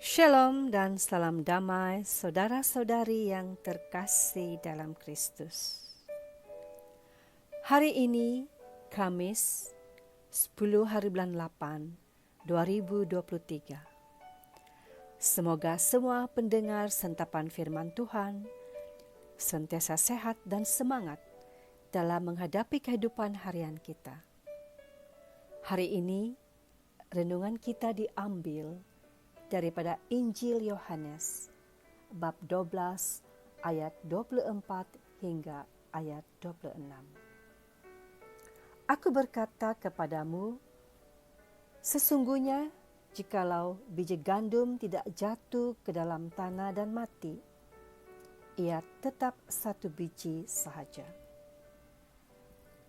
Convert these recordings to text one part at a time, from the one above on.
Shalom dan salam damai saudara-saudari yang terkasih dalam Kristus. Hari ini Kamis 10 hari bulan 8 2023. Semoga semua pendengar sentapan firman Tuhan sentiasa sehat dan semangat dalam menghadapi kehidupan harian kita. Hari ini renungan kita diambil daripada Injil Yohanes bab 12 ayat 24 hingga ayat 26. Aku berkata kepadamu, sesungguhnya jikalau biji gandum tidak jatuh ke dalam tanah dan mati, ia tetap satu biji sahaja.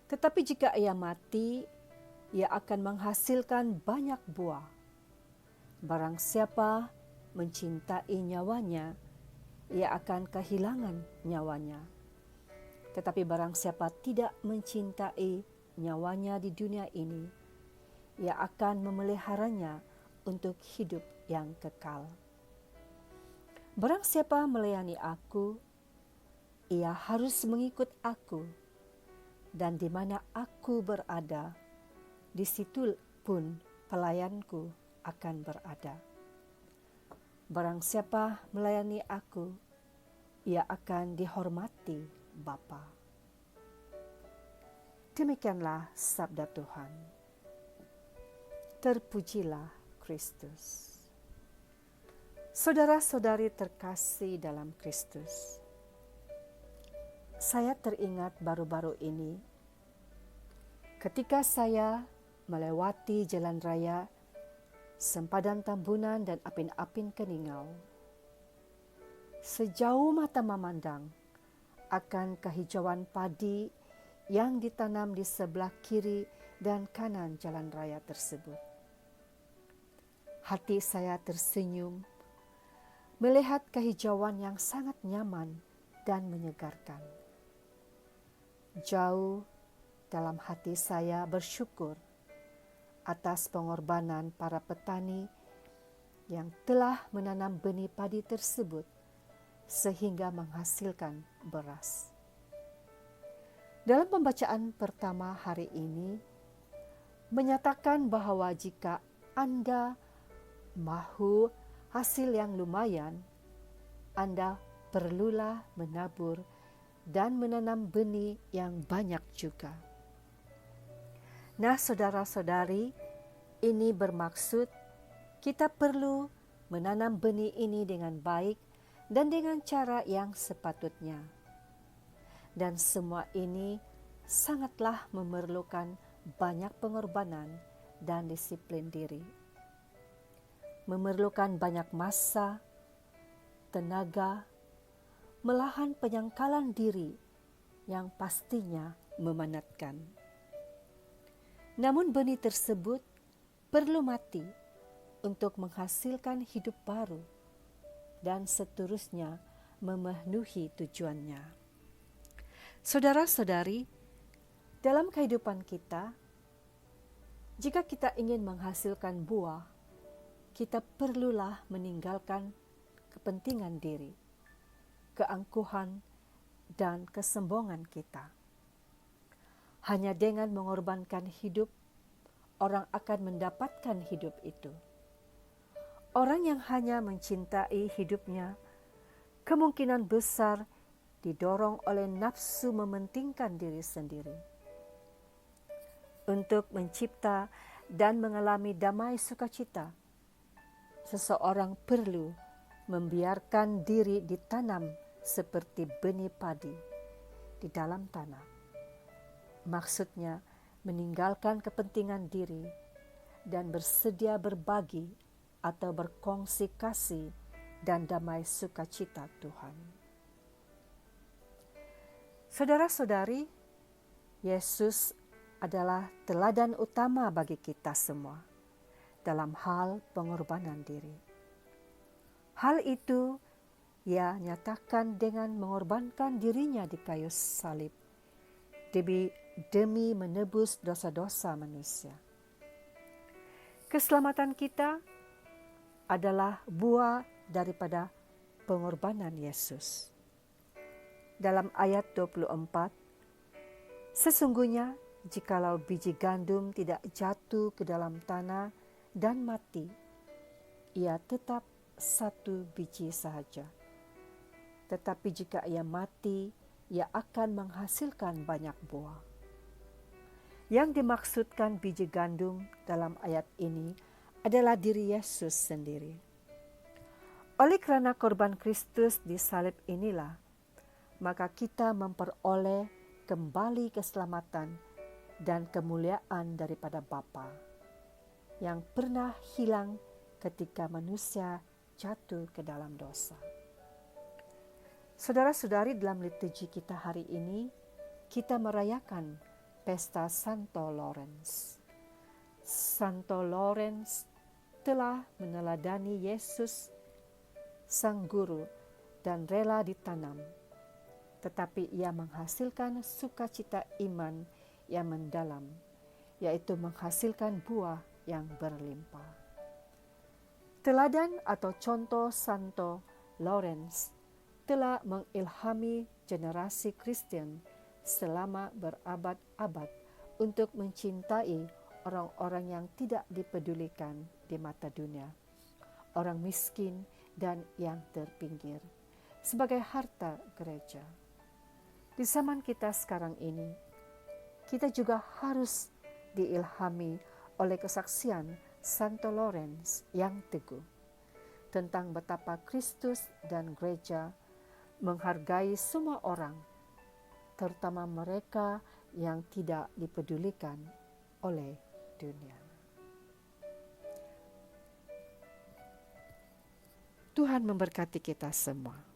Tetapi jika ia mati, ia akan menghasilkan banyak buah. Barang siapa mencintai nyawanya, ia akan kehilangan nyawanya. Tetapi barang siapa tidak mencintai nyawanya di dunia ini, ia akan memeliharanya untuk hidup yang kekal. Barang siapa melayani aku, ia harus mengikut aku, dan di mana aku berada, di situ pun pelayanku akan berada. Barang siapa melayani aku, ia akan dihormati Bapa. Demikianlah sabda Tuhan. Terpujilah Kristus. Saudara-saudari terkasih dalam Kristus, saya teringat baru-baru ini ketika saya melewati jalan raya sempadan Tambunan dan Apin-Apin Keningau. Sejauh mata memandang akan kehijauan padi yang ditanam di sebelah kiri dan kanan jalan raya tersebut. Hati saya tersenyum melihat kehijauan yang sangat nyaman dan menyegarkan. Jauh dalam hati saya bersyukur atas pengorbanan para petani yang telah menanam benih padi tersebut sehingga menghasilkan beras. Dalam pembacaan pertama hari ini menyatakan bahwa jika Anda mahu hasil yang lumayan, Anda perlulah menabur dan menanam benih yang banyak juga. Nah, saudara-saudari, ini bermaksud kita perlu menanam benih ini dengan baik dan dengan cara yang sepatutnya. Dan semua ini sangatlah memerlukan banyak pengorbanan dan disiplin diri. Memerlukan banyak masa, tenaga, malahan penyangkalan diri yang pastinya memenatkan. Namun benih tersebut perlu mati untuk menghasilkan hidup baru dan seterusnya memenuhi tujuannya. Saudara-saudari, dalam kehidupan kita, jika kita ingin menghasilkan buah, kita perlulah meninggalkan kepentingan diri, keangkuhan, dan kesombongan kita. Hanya dengan mengorbankan hidup, orang akan mendapatkan hidup itu. Orang yang hanya mencintai hidupnya, kemungkinan besar didorong oleh nafsu mementingkan diri sendiri. Untuk mencipta dan mengalami damai sukacita, seseorang perlu membiarkan diri ditanam seperti benih padi di dalam tanah. Maksudnya meninggalkan kepentingan diri dan bersedia berbagi atau berkongsi kasih dan damai sukacita Tuhan. Saudara-saudari, Yesus adalah teladan utama bagi kita semua dalam hal pengorbanan diri. Hal itu Ia nyatakan dengan mengorbankan dirinya di kayu salib demi menebus dosa-dosa manusia. Keselamatan kita adalah buah daripada pengorbanan Yesus. Dalam ayat 24, sesungguhnya jikalau biji gandum tidak jatuh ke dalam tanah dan mati, ia tetap satu biji sahaja. Tetapi jika ia mati, ia akan menghasilkan banyak buah. Yang dimaksudkan biji gandum dalam ayat ini adalah diri Yesus sendiri. Oleh karena korban Kristus di salib inilah, maka kita memperoleh kembali keselamatan dan kemuliaan daripada Bapa yang pernah hilang ketika manusia jatuh ke dalam dosa. Saudara-saudari, dalam liturgi kita hari ini, kita merayakan pesta Santo Lorenz. Santo Lorenz telah meneladani Yesus, Sang Guru, dan rela ditanam. Tetapi ia menghasilkan sukacita iman yang mendalam, yaitu menghasilkan buah yang berlimpah. Teladan atau contoh Santo Lorenz telah mengilhami generasi Kristen selama berabad-abad untuk mencintai orang-orang yang tidak dipedulikan di mata dunia, orang miskin dan yang terpinggir, sebagai harta gereja. Di zaman kita sekarang ini, kita juga harus diilhami oleh kesaksian Santo Lorenz yang teguh tentang betapa Kristus dan gereja menghargai semua orang, terutama mereka yang tidak dipedulikan oleh dunia. Tuhan memberkati kita semua.